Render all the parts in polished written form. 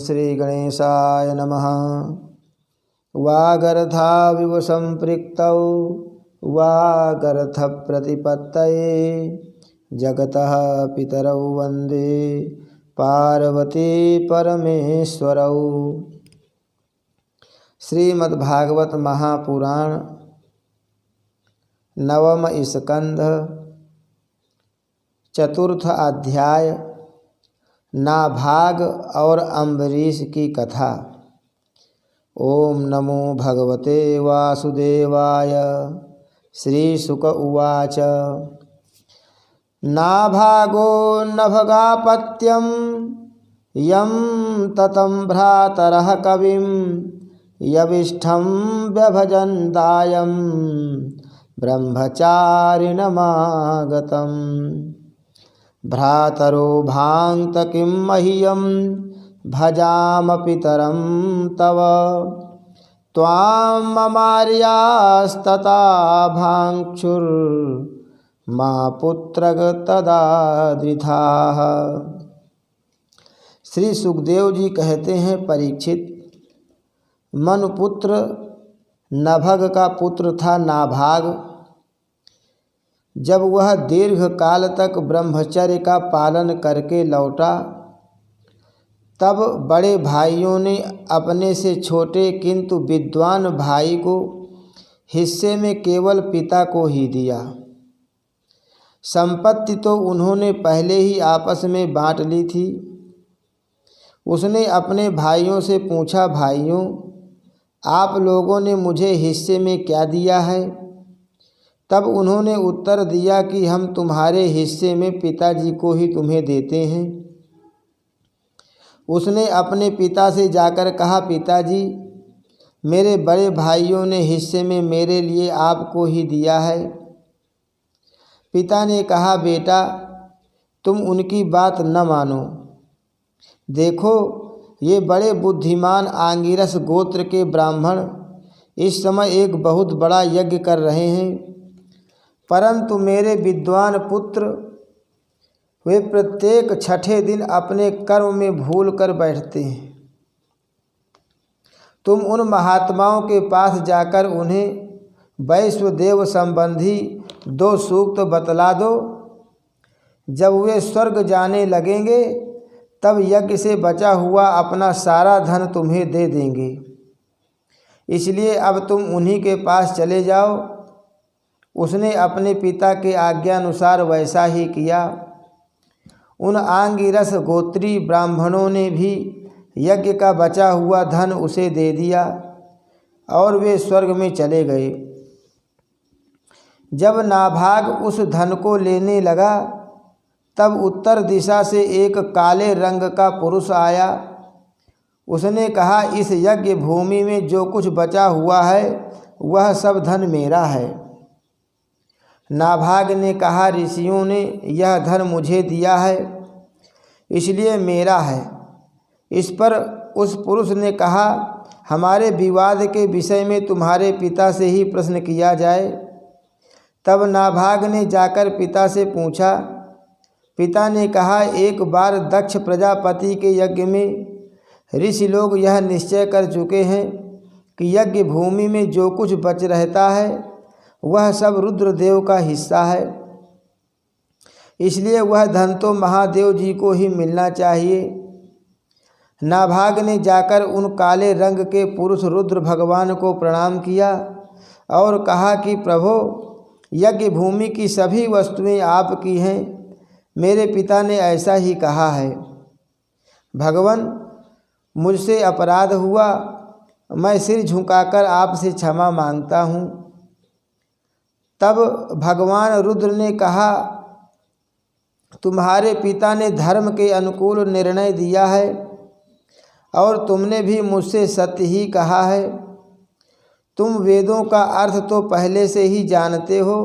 श्रीगणेशाय नमः। वागर्धाविव सम्पृक्तौ वागर्थप्रतिपत्तये जगतः पितरौ वन्दे पार्वती परमेश्वरौ। श्रीमद्भागवत महापुराण नवम स्कंध चतुर्थ अध्याय नाभाग और अम्बरीश की कथा। ओम नमो भगवते वासुदेवाय। श्री शुक उवाच। नाभागो नभगापत्यं यं ततं भ्रातरः कविं यविष्ठं व्यभजन्दायं ब्रह्मचारिणमागतम्। भ्रातरो भान्त किं मह्यं भजाम पितरं तव त्वां ममार्यास्तता भाङ्क्षुर्मा पुत्रग तदा द्विधाः। श्री सुखदेव जी कहते हैं, परीक्षित, मनुपुत्र नभग का पुत्र था नाभाग। जब वह दीर्घ काल तक ब्रह्मचर्य का पालन करके लौटा, तब बड़े भाइयों ने अपने से छोटे किंतु विद्वान भाई को हिस्से में केवल पिता को ही दिया। संपत्ति तो उन्होंने पहले ही आपस में बांट ली थी। उसने अपने भाइयों से पूछा, भाइयों, आप लोगों ने मुझे हिस्से में क्या दिया है? तब उन्होंने उत्तर दिया कि हम तुम्हारे हिस्से में पिताजी को ही तुम्हें देते हैं। उसने अपने पिता से जाकर कहा, पिताजी, मेरे बड़े भाइयों ने हिस्से में मेरे लिए आपको ही दिया है। पिता ने कहा, बेटा, तुम उनकी बात न मानो। देखो, ये बड़े बुद्धिमान आंगिरस गोत्र के ब्राह्मण इस समय एक बहुत बड़ा यज्ञ कर रहे हैं, परंतु मेरे विद्वान पुत्र वे प्रत्येक छठे दिन अपने कर्म में भूल कर बैठते हैं। तुम उन महात्माओं के पास जाकर उन्हें वैश्वदेव संबंधी 2 सूक्त बतला दो। जब वे स्वर्ग जाने लगेंगे तब यज्ञ से बचा हुआ अपना सारा धन तुम्हें दे देंगे। इसलिए अब तुम उन्हीं के पास चले जाओ। उसने अपने पिता के आज्ञानुसार वैसा ही किया। उन आंगिरस गोत्री ब्राह्मणों ने भी यज्ञ का बचा हुआ धन उसे दे दिया और वे स्वर्ग में चले गए। जब नाभाग उस धन को लेने लगा, तब उत्तर दिशा से एक काले रंग का पुरुष आया। उसने कहा, इस यज्ञ भूमि में जो कुछ बचा हुआ है वह सब धन मेरा है। नाभाग ने कहा, ऋषियों ने यह धन मुझे दिया है, इसलिए मेरा है। इस पर उस पुरुष ने कहा, हमारे विवाद के विषय में तुम्हारे पिता से ही प्रश्न किया जाए। तब नाभाग ने जाकर पिता से पूछा। पिता ने कहा, एक बार दक्ष प्रजापति के यज्ञ में ऋषि लोग यह निश्चय कर चुके हैं कि यज्ञ भूमि में जो कुछ बच रहता है वह सब रुद्रदेव का हिस्सा है। इसलिए वह धन तो महादेव जी को ही मिलना चाहिए। नाभाग ने जाकर उन काले रंग के पुरुष रुद्र भगवान को प्रणाम किया और कहा कि प्रभो, यज्ञ भूमि की सभी वस्तुएं आपकी हैं। मेरे पिता ने ऐसा ही कहा है। भगवान, मुझसे अपराध हुआ, मैं सिर झुकाकर आपसे क्षमा मांगता हूँ। तब भगवान रुद्र ने कहा, तुम्हारे पिता ने धर्म के अनुकूल निर्णय दिया है और तुमने भी मुझसे सत्य ही कहा है। तुम वेदों का अर्थ तो पहले से ही जानते हो।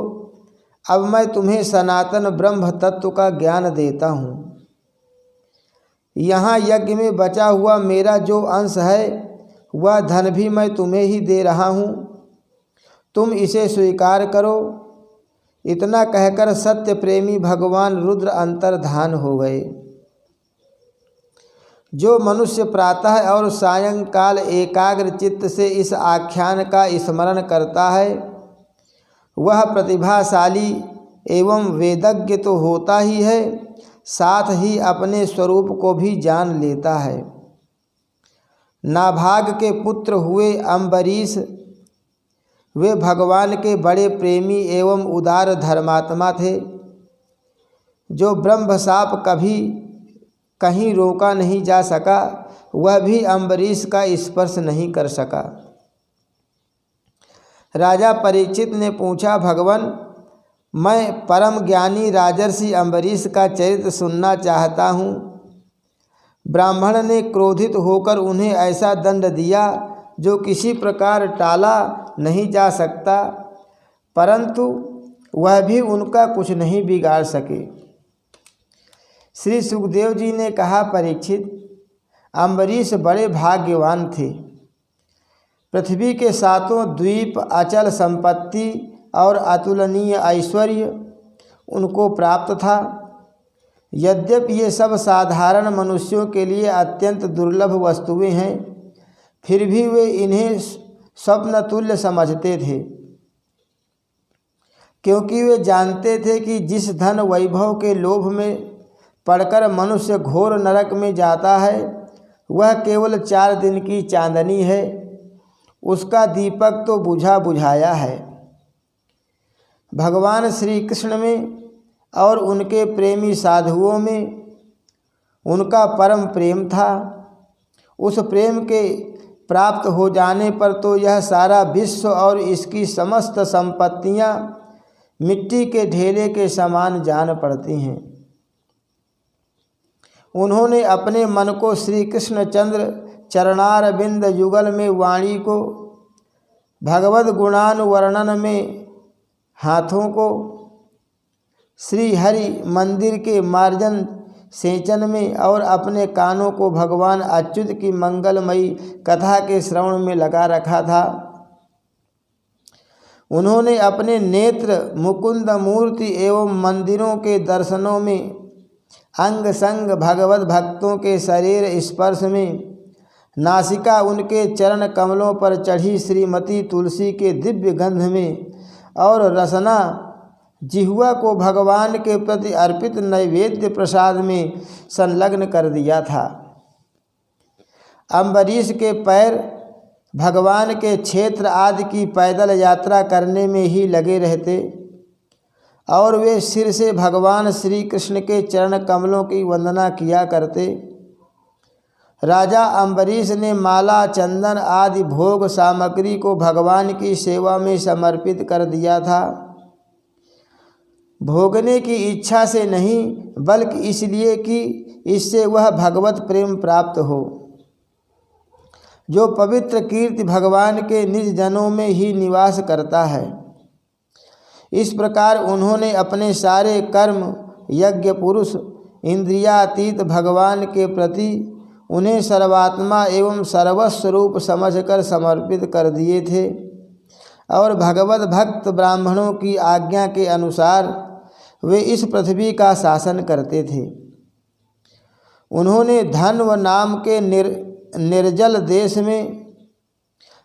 अब मैं तुम्हें सनातन ब्रह्म तत्व का ज्ञान देता हूँ। यहाँ यज्ञ में बचा हुआ मेरा जो अंश है वह धन भी मैं तुम्हें ही दे रहा हूँ। तुम इसे स्वीकार करो। इतना कहकर सत्य प्रेमी भगवान रुद्र अंतर्धान हो गए। जो मनुष्य प्रातः और सायंकाल एकाग्र चित्त से इस आख्यान का स्मरण करता है वह प्रतिभाशाली एवं वेदज्ञ तो होता ही है, साथ ही अपने स्वरूप को भी जान लेता है। नाभाग के पुत्र हुए अम्बरीश वे भगवान के बड़े प्रेमी एवं उदार धर्मात्मा थे। जो ब्रह्मशाप कभी कहीं रोका नहीं जा सका वह भी अम्बरीश का स्पर्श नहीं कर सका। राजा परीक्षित ने पूछा, भगवान, मैं परम ज्ञानी राजर्षि अम्बरीश का चरित्र सुनना चाहता हूँ। ब्राह्मण ने क्रोधित होकर उन्हें ऐसा दंड दिया जो किसी प्रकार टाला नहीं जा सकता, परंतु वह भी उनका कुछ नहीं बिगाड़ सके। श्री सुखदेव जी ने कहा, परीक्षित, अम्बरीश बड़े भाग्यवान थे। पृथ्वी के सातों द्वीप, अचल संपत्ति और अतुलनीय ऐश्वर्य उनको प्राप्त था। यद्यपि ये सब साधारण मनुष्यों के लिए अत्यंत दुर्लभ वस्तुएं हैं, फिर भी वे इन्हें स्वप्न तुल्य समझते थे, क्योंकि वे जानते थे कि जिस धन वैभव के लोभ में पड़कर मनुष्य घोर नरक में जाता है वह केवल 4 दिन की चांदनी है, उसका दीपक तो बुझा बुझाया है। भगवान श्री कृष्ण में और उनके प्रेमी साधुओं में उनका परम प्रेम था। उस प्रेम के प्राप्त हो जाने पर तो यह सारा विश्व और इसकी समस्त संपत्तियां मिट्टी के ढेले के समान जान पड़ती हैं। उन्होंने अपने मन को श्री कृष्णचंद्र चरणारविंद युगल में वाणी को, भगवद गुणानुवर्णन में हाथों को, श्री हरि मंदिर के मार्जन सेचन में और अपने कानों को भगवान अच्युत की मंगलमयी कथा के श्रवण में लगा रखा था। उन्होंने अपने नेत्र मुकुंद मूर्ति एवं मंदिरों के दर्शनों में, अंग संग भगवत भक्तों के शरीर स्पर्श में, नासिका उनके चरण कमलों पर चढ़ी श्रीमती तुलसी के दिव्य गंध में और रसना जिह्वा को भगवान के प्रति अर्पित नैवेद्य प्रसाद में संलग्न कर दिया था। अम्बरीश के पैर भगवान के क्षेत्र आदि की पैदल यात्रा करने में ही लगे रहते और वे सिर से भगवान श्री कृष्ण के चरण कमलों की वंदना किया करते। राजा अम्बरीश ने माला, चंदन आदि भोग सामग्री को भगवान की सेवा में समर्पित कर दिया था, भोगने की इच्छा से नहीं बल्कि इसलिए कि इससे वह भगवत प्रेम प्राप्त हो। जो पवित्र कीर्ति भगवान के निज जनों में ही निवास करता है। इस प्रकार उन्होंने अपने सारे कर्म यज्ञ पुरुष इंद्रियातीत भगवान के प्रति उन्हें सर्वात्मा एवं सर्वस्वरूप समझकर समर्पित कर दिए थे और भगवत भक्त ब्राह्मणों की आज्ञा के अनुसार वे इस पृथ्वी का शासन करते थे। उन्होंने धन व नाम के निर्जल देश में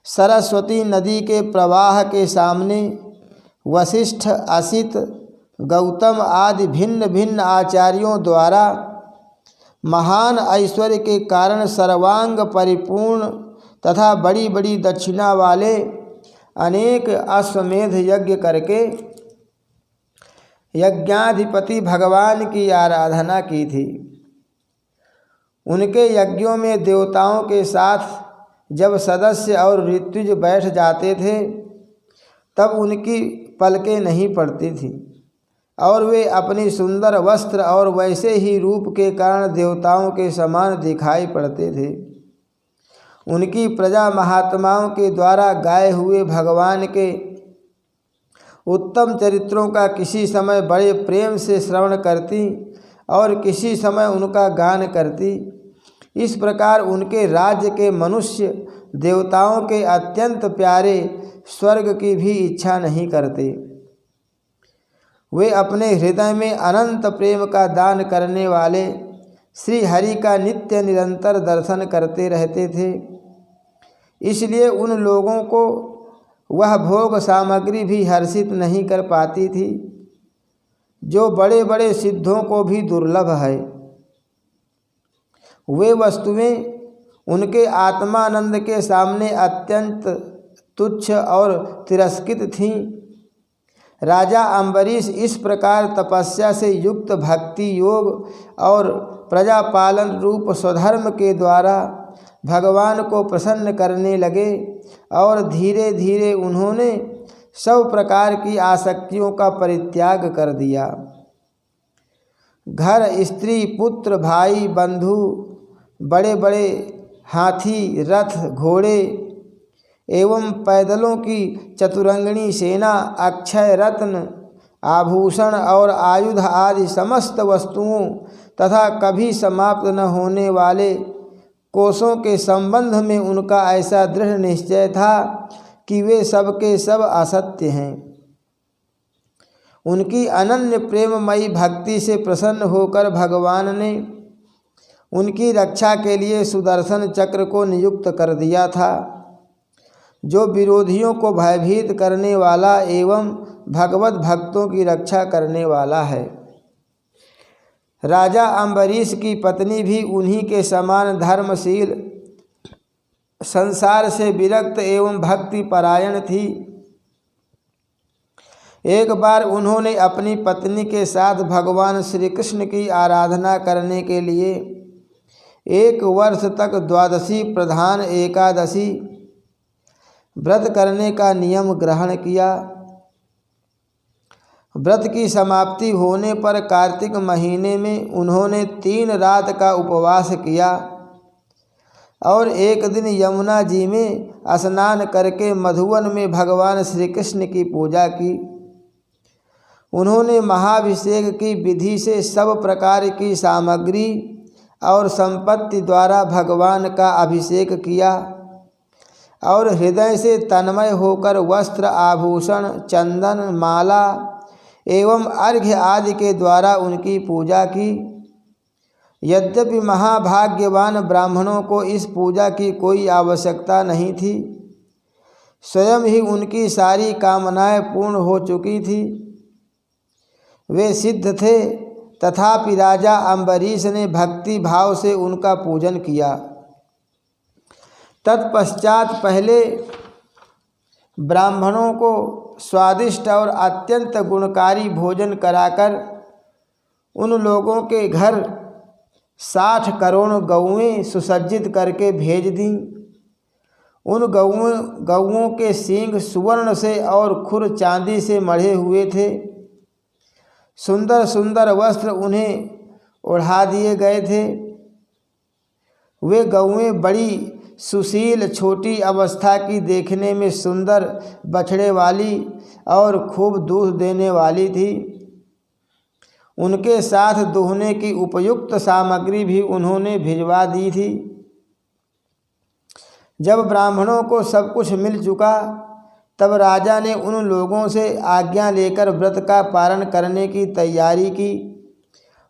सरस्वती नदी के प्रवाह के सामने वशिष्ठ, असित, गौतम आदि भिन्न भिन्न आचार्यों द्वारा महान ऐश्वर्य के कारण सर्वांग परिपूर्ण तथा बड़ी बड़ी दक्षिणा वाले अनेक अश्वमेध यज्ञ करके यज्ञाधिपति भगवान की आराधना की थी। उनके यज्ञों में देवताओं के साथ जब सदस्य और ऋत्विज बैठ जाते थे तब उनकी पलकें नहीं पड़ती थी और वे अपनी सुंदर वस्त्र और वैसे ही रूप के कारण देवताओं के समान दिखाई पड़ते थे। उनकी प्रजा महात्माओं के द्वारा गाए हुए भगवान के उत्तम चरित्रों का किसी समय बड़े प्रेम से श्रवण करती और किसी समय उनका गान करती। इस प्रकार उनके राज्य के मनुष्य देवताओं के अत्यंत प्यारे स्वर्ग की भी इच्छा नहीं करते। वे अपने हृदय में अनंत प्रेम का दान करने वाले श्री हरि का नित्य निरंतर दर्शन करते रहते थे। इसलिए उन लोगों को वह भोग सामग्री भी हर्षित नहीं कर पाती थी, जो बड़े बड़े सिद्धों को भी दुर्लभ है। वे वस्तुएं उनके आत्मानंद के सामने अत्यंत तुच्छ और तिरस्कृत थीं। राजा अम्बरीश इस प्रकार तपस्या से युक्त भक्ति योग और प्रजापालन रूप स्वधर्म के द्वारा भगवान को प्रसन्न करने लगे और धीरे धीरे उन्होंने सब प्रकार की आसक्तियों का परित्याग कर दिया। घर, स्त्री, पुत्र, भाई, बंधु, बड़े बड़े हाथी, रथ, घोड़े एवं पैदलों की चतुरंगिणी सेना, अक्षय रत्न, आभूषण और आयुध आदि समस्त वस्तुओं तथा कभी समाप्त न होने वाले कोशों के संबंध में उनका ऐसा दृढ़ निश्चय था कि वे सब के सब असत्य हैं। उनकी अनन्य प्रेममयी भक्ति से प्रसन्न होकर भगवान ने उनकी रक्षा के लिए सुदर्शन चक्र को नियुक्त कर दिया था, जो विरोधियों को भयभीत करने वाला एवं भगवत भक्तों की रक्षा करने वाला है। राजा अम्बरीश की पत्नी भी उन्हीं के समान धर्मशील, संसार से विरक्त एवं भक्ति परायण थी। एक बार उन्होंने अपनी पत्नी के साथ भगवान श्री कृष्ण की आराधना करने के लिए 1 वर्ष तक द्वादशी प्रधान एकादशी व्रत करने का नियम ग्रहण किया। व्रत की समाप्ति होने पर कार्तिक महीने में उन्होंने 3 रात का उपवास किया और एक दिन यमुना जी में स्नान करके मधुवन में भगवान श्री कृष्ण की पूजा की। उन्होंने महाभिषेक की विधि से सब प्रकार की सामग्री और संपत्ति द्वारा भगवान का अभिषेक किया और हृदय से तन्मय होकर वस्त्र, आभूषण, चंदन, माला एवं अर्घ्य आदि के द्वारा उनकी पूजा की। यद्यपि महाभाग्यवान ब्राह्मणों को इस पूजा की कोई आवश्यकता नहीं थी, स्वयं ही उनकी सारी कामनाएं पूर्ण हो चुकी थी। वे सिद्ध थे, तथापि राजा अम्बरीश ने भक्ति भाव से उनका पूजन किया। तत्पश्चात पहले ब्राह्मणों को स्वादिष्ट और अत्यंत गुणकारी भोजन कराकर उन लोगों के घर 60 करोड़ गौएं सुसज्जित करके भेज दीं। उन गौओं के सींग सुवर्ण से और खुर चांदी से मढ़े हुए थे। सुंदर सुंदर वस्त्र उन्हें ओढ़ा दिए गए थे। वे गौएं बड़ी सुशील, छोटी अवस्था की, देखने में सुंदर, बछड़े वाली और खूब दूध देने वाली थी। उनके साथ दुहने की उपयुक्त सामग्री भी उन्होंने भिजवा दी थी। जब ब्राह्मणों को सब कुछ मिल चुका, तब राजा ने उन लोगों से आज्ञा लेकर व्रत का पारण करने की तैयारी की।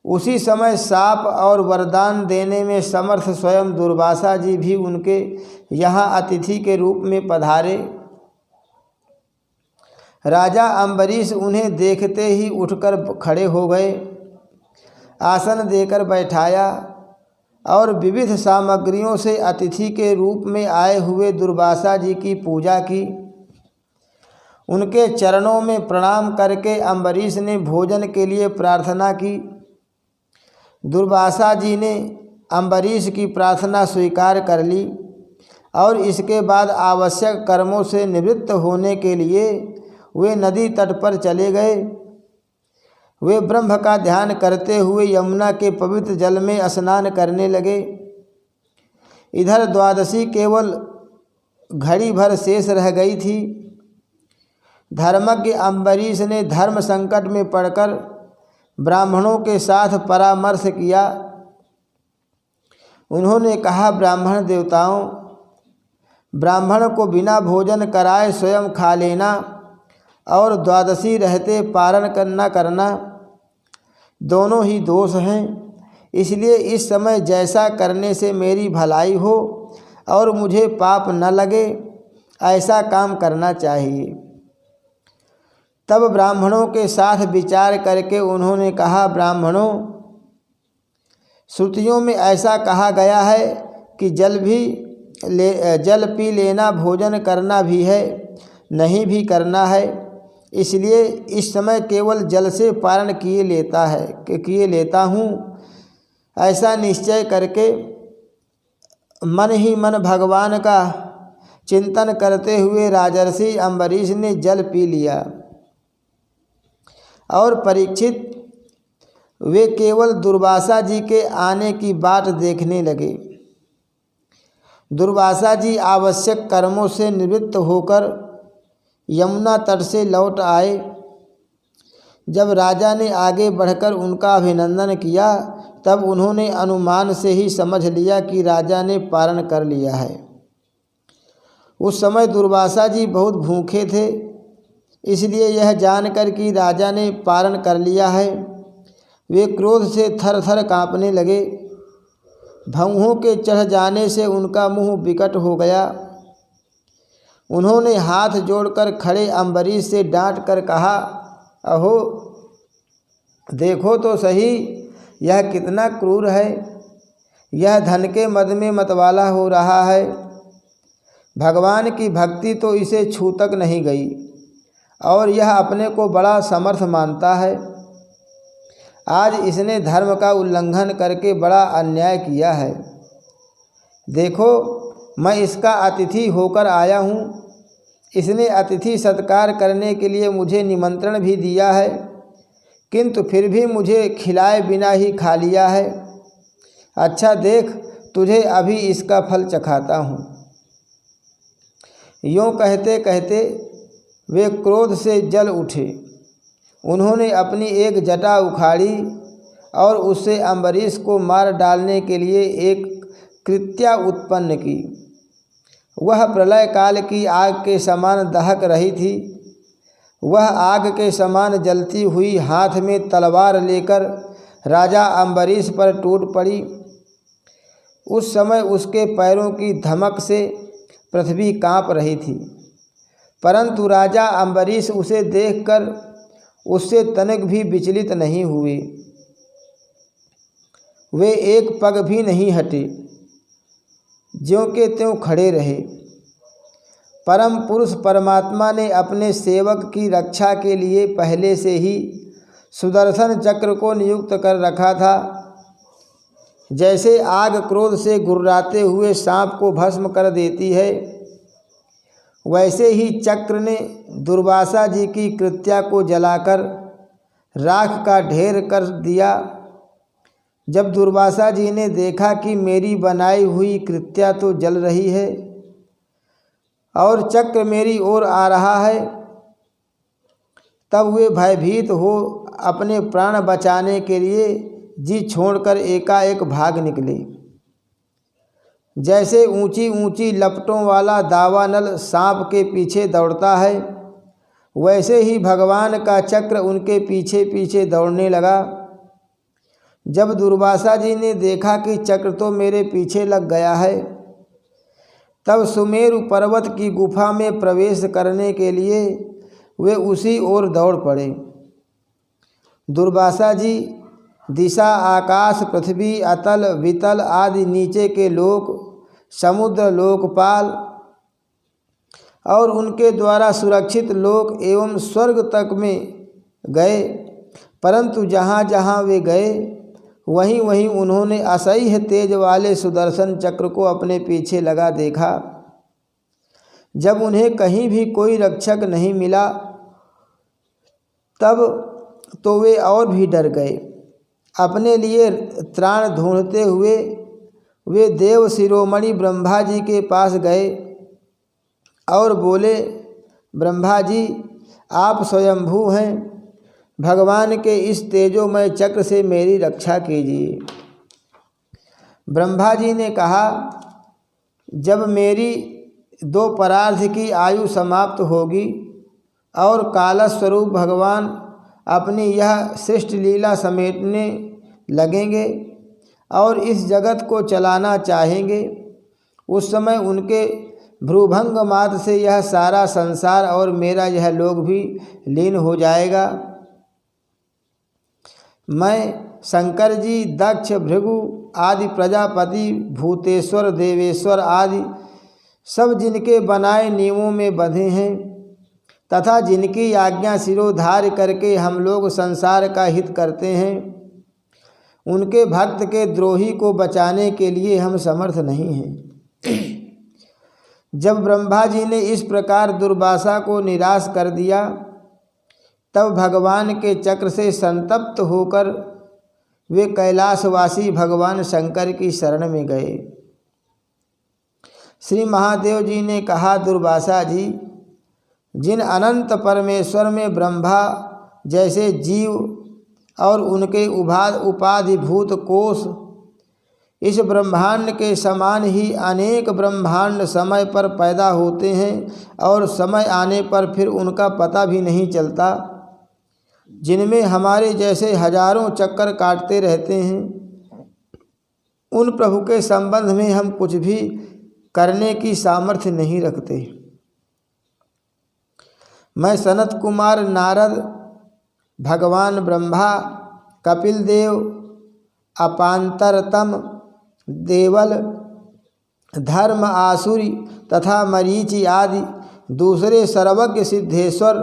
उसी समय शाप और वरदान देने में समर्थ स्वयं दुर्वासा जी भी उनके यहाँ अतिथि के रूप में पधारे। राजा अम्बरीश उन्हें देखते ही उठकर खड़े हो गए, आसन देकर बैठाया और विविध सामग्रियों से अतिथि के रूप में आए हुए दुर्वासा जी की पूजा की। उनके चरणों में प्रणाम करके अम्बरीश ने भोजन के लिए प्रार्थना की। दुर्वासा जी ने अम्बरीश की प्रार्थना स्वीकार कर ली और इसके बाद आवश्यक कर्मों से निवृत्त होने के लिए वे नदी तट पर चले गए। वे ब्रह्म का ध्यान करते हुए यमुना के पवित्र जल में स्नान करने लगे। इधर द्वादशी केवल घड़ी भर शेष रह गई थी। धर्मज्ञ अम्बरीश ने धर्म संकट में पड़कर ब्राह्मणों के साथ परामर्श किया। उन्होंने कहा, ब्राह्मण देवताओं, ब्राह्मण को बिना भोजन कराए स्वयं खा लेना और द्वादशी रहते पारण न करना दोनों ही दोष हैं। इसलिए इस समय जैसा करने से मेरी भलाई हो और मुझे पाप न लगे ऐसा काम करना चाहिए। तब ब्राह्मणों के साथ विचार करके उन्होंने कहा, ब्राह्मणों, श्रुतियों में ऐसा कहा गया है कि जल पी लेना भोजन करना भी है, नहीं भी करना है। इसलिए इस समय केवल जल से पारण किए लेता हूँ। ऐसा निश्चय करके मन ही मन भगवान का चिंतन करते हुए राजर्षि अम्बरीश ने जल पी लिया और परीक्षित वे केवल दुर्वासा जी के आने की बाट देखने लगे। दुर्वासा जी आवश्यक कर्मों से निवृत्त होकर यमुना तट से लौट आए। जब राजा ने आगे बढ़कर उनका अभिनंदन किया तब उन्होंने अनुमान से ही समझ लिया कि राजा ने पारण कर लिया है। उस समय दुर्वासा जी बहुत भूखे थे, इसलिए यह जानकर कि राजा ने पारण कर लिया है वे क्रोध से थर थर काँपने लगे। भौहों के चढ़ जाने से उनका मुंह विकट हो गया। उन्होंने हाथ जोड़कर खड़े अम्बरीश से डांट कर कहा, अहो देखो तो सही, यह कितना क्रूर है। यह धन के मद में मतवाला हो रहा है। भगवान की भक्ति तो इसे छू तक नहीं गई और यह अपने को बड़ा समर्थ मानता है। आज इसने धर्म का उल्लंघन करके बड़ा अन्याय किया है। देखो, मैं इसका अतिथि होकर आया हूँ। इसने अतिथि सत्कार करने के लिए मुझे निमंत्रण भी दिया है, किंतु फिर भी मुझे खिलाए बिना ही खा लिया है। अच्छा देख, तुझे अभी इसका फल चखाता हूँ। यूँ कहते कहते वे क्रोध से जल उठे। उन्होंने अपनी एक जटा उखाड़ी और उससे अम्बरीश को मार डालने के लिए एक कृत्या उत्पन्न की। वह प्रलय काल की आग के समान दहक रही थी। वह आग के समान जलती हुई हाथ में तलवार लेकर राजा अम्बरीश पर टूट पड़ी। उस समय उसके पैरों की धमक से पृथ्वी काँप रही थी, परंतु राजा अम्बरीश उसे देखकर उससे तनिक भी विचलित नहीं हुए। वे एक पग भी नहीं हटे, ज्यों के त्यों खड़े रहे। परम पुरुष परमात्मा ने अपने सेवक की रक्षा के लिए पहले से ही सुदर्शन चक्र को नियुक्त कर रखा था। जैसे आग क्रोध से गुर्राते हुए सांप को भस्म कर देती है, वैसे ही चक्र ने दुर्वासा जी की कृत्या को जलाकर राख का ढेर कर दिया। जब दुर्वासा जी ने देखा कि मेरी बनाई हुई कृत्या तो जल रही है और चक्र मेरी ओर आ रहा है, तब वे भयभीत हो अपने प्राण बचाने के लिए जी छोड़कर एकाएक भाग निकले। जैसे ऊंची ऊंची लपटों वाला दावानल सांप के पीछे दौड़ता है, वैसे ही भगवान का चक्र उनके पीछे पीछे दौड़ने लगा। जब दुर्वासा जी ने देखा कि चक्र तो मेरे पीछे लग गया है, तब सुमेरु पर्वत की गुफा में प्रवेश करने के लिए वे उसी ओर दौड़ पड़े। दुर्वासा जी दिशा, आकाश, पृथ्वी, अतल वितल आदि नीचे के लोक, समुद्र, लोकपाल और उनके द्वारा सुरक्षित लोक एवं स्वर्ग तक में गए, परंतु जहाँ जहाँ वे गए वहीं वहीं उन्होंने असह्य तेज वाले सुदर्शन चक्र को अपने पीछे लगा देखा। जब उन्हें कहीं भी कोई रक्षक नहीं मिला, तब तो वे और भी डर गए। अपने लिए त्राण ढूंढते हुए वे देव शिरोमणि ब्रह्मा जी के पास गए और बोले, ब्रह्मा जी, आप स्वयंभू हैं, भगवान के इस तेजोमय चक्र से मेरी रक्षा कीजिए। ब्रह्मा जी ने कहा, जब मेरी 2 परार्ध की आयु समाप्त होगी और कालस्वरूप भगवान अपनी यह सृष्टि लीला समेटने लगेंगे, और इस जगत को चलाना चाहेंगे, उस समय उनके भ्रूभंग मात्र से यह सारा संसार और मेरा यह लोक भी लीन हो जाएगा। मैं शंकर जी, दक्ष, भृगु आदि प्रजापति, भूतेश्वर, देवेश्वर आदि सब जिनके बनाए नियमों में बंधे हैं तथा जिनकी आज्ञा सिरोधार्य करके हम लोग संसार का हित करते हैं, उनके भक्त के द्रोही को बचाने के लिए हम समर्थ नहीं हैं। जब ब्रह्मा जी ने इस प्रकार दुर्वासा को निराश कर दिया, तब भगवान के चक्र से संतप्त होकर वे कैलाशवासी भगवान शंकर की शरण में गए। श्री महादेव जी ने कहा, दुर्वासा जी, जिन अनंत परमेश्वर में ब्रह्मा जैसे जीव और उनके उपाधिभूत कोष, इस ब्रह्मांड के समान ही अनेक ब्रह्मांड समय पर पैदा होते हैं और समय आने पर फिर उनका पता भी नहीं चलता, जिनमें हमारे जैसे हजारों चक्कर काटते रहते हैं, उन प्रभु के संबंध में हम कुछ भी करने की सामर्थ्य नहीं रखते। मैं सनत कुमार, नारद, भगवान ब्रह्मा, कपिल देव, अपांतरतम, देवल, धर्म, आसुरी तथा मरीचि आदि दूसरे सर्वज्ञ सिद्धेश्वर,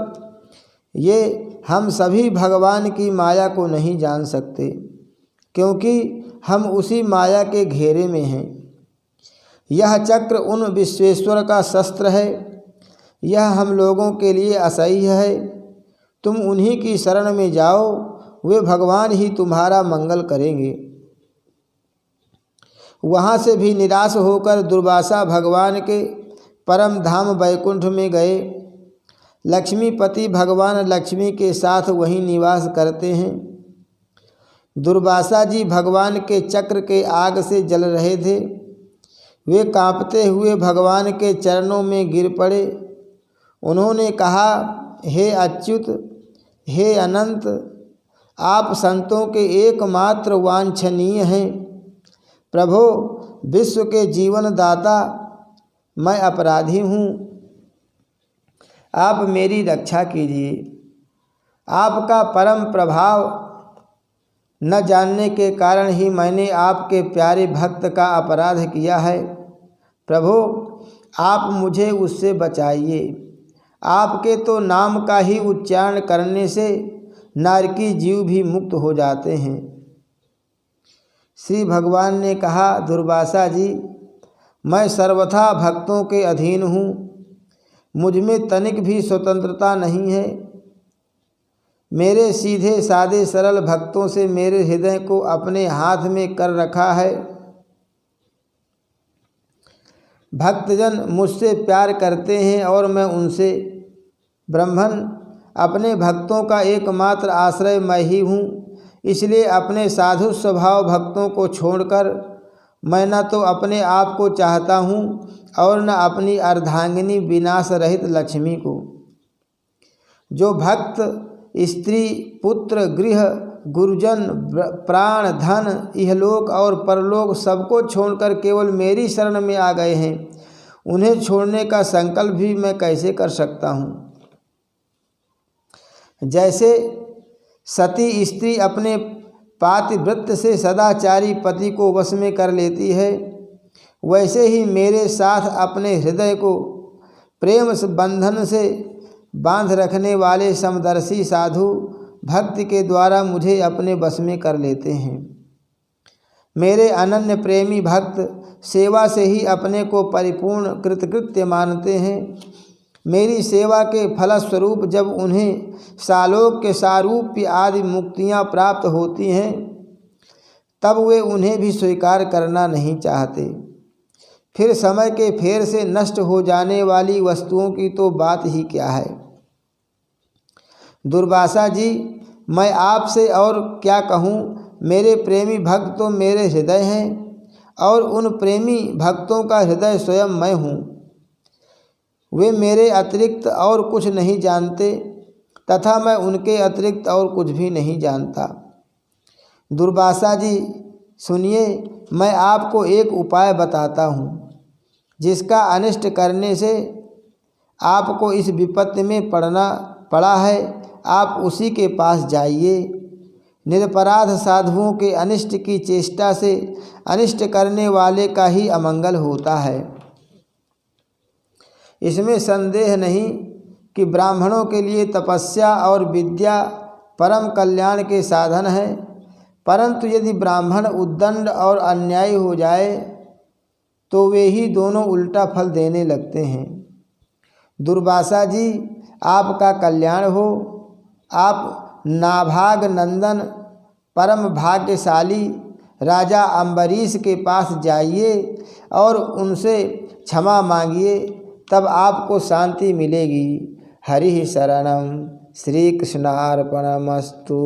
ये हम सभी भगवान की माया को नहीं जान सकते, क्योंकि हम उसी माया के घेरे में हैं। यह चक्र उन विश्वेश्वर का शस्त्र है, यह हम लोगों के लिए असह्य है। तुम उन्हीं की शरण में जाओ, वे भगवान ही तुम्हारा मंगल करेंगे। वहाँ से भी निराश होकर दुर्वासा भगवान के परम धाम वैकुंठ में गए। लक्ष्मीपति भगवान लक्ष्मी के साथ वहीं निवास करते हैं। दुर्वासा जी भगवान के चक्र के आग से जल रहे थे। वे कांपते हुए भगवान के चरणों में गिर पड़े। उन्होंने कहा, हे अच्युत, हे अनंत, आप संतों के एकमात्र वांछनीय हैं। प्रभो, विश्व के जीवन दाता, मैं अपराधी हूँ, आप मेरी रक्षा कीजिए। आपका परम प्रभाव न जानने के कारण ही मैंने आपके प्यारे भक्त का अपराध किया है। प्रभो, आप मुझे उससे बचाइए। आपके तो नाम का ही उच्चारण करने से नारकी जीव भी मुक्त हो जाते हैं। श्री भगवान ने कहा, दुर्वासा जी, मैं सर्वथा भक्तों के अधीन हूँ, मुझ में तनिक भी स्वतंत्रता नहीं है। मेरे सीधे सादे सरल भक्तों से मेरे हृदय को अपने हाथ में कर रखा है। भक्तजन मुझसे प्यार करते हैं और मैं उनसे। ब्रह्मन, अपने भक्तों का एकमात्र आश्रय मैं ही हूँ, इसलिए अपने साधु स्वभाव भक्तों को छोड़कर मैं न तो अपने आप को चाहता हूँ और न अपनी अर्धांगिनी विनाश रहित लक्ष्मी को। जो भक्त स्त्री, पुत्र, गृह, गुरुजन, प्राण, धन, इहलोक और परलोक सबको छोड़कर केवल मेरी शरण में आ गए हैं, उन्हें छोड़ने का संकल्प भी मैं कैसे कर सकता हूँ। जैसे सती स्त्री अपने पातिव्रत्य से सदाचारी पति को वश में कर लेती है, वैसे ही मेरे साथ अपने हृदय को प्रेम बंधन से बांध रखने वाले समदर्शी साधु भक्ति के द्वारा मुझे अपने वश में कर लेते हैं। मेरे अनन्य प्रेमी भक्त सेवा से ही अपने को परिपूर्ण कृतकृत्य मानते हैं। मेरी सेवा के फलस्वरूप जब उन्हें सालोक के सारूप्य आदि मुक्तियाँ प्राप्त होती हैं, तब वे उन्हें भी स्वीकार करना नहीं चाहते। फिर समय के फेर से नष्ट हो जाने वाली वस्तुओं की तो बात ही क्या है। दुर्वासा जी, मैं आपसे और क्या कहूँ। मेरे प्रेमी भक्त तो मेरे हृदय हैं और उन प्रेमी भक्तों का हृदय स्वयं मैं हूँ। वे मेरे अतिरिक्त और कुछ नहीं जानते तथा मैं उनके अतिरिक्त और कुछ भी नहीं जानता। दुर्वासा जी, सुनिए, मैं आपको एक उपाय बताता हूँ, जिसका अनिष्ट करने से आपको इस विपत्ति में पड़ा है। आप उसी के पास जाइए। निरपराध साधुओं के अनिष्ट की चेष्टा से अनिष्ट करने वाले का ही अमंगल होता है। इसमें संदेह नहीं कि ब्राह्मणों के लिए तपस्या और विद्या परम कल्याण के साधन है, परंतु यदि ब्राह्मण उद्दंड और अन्यायी हो जाए तो वे ही दोनों उल्टा फल देने लगते हैं। दुर्वासा जी, आपका कल्याण हो। आप नाभाग नंदन परम भाग्यशाली राजा अम्बरीश के पास जाइए और उनसे क्षमा मांगिए, तब आपको शांति मिलेगी। हरि शरणम। श्री कृष्णार्पणमस्तु।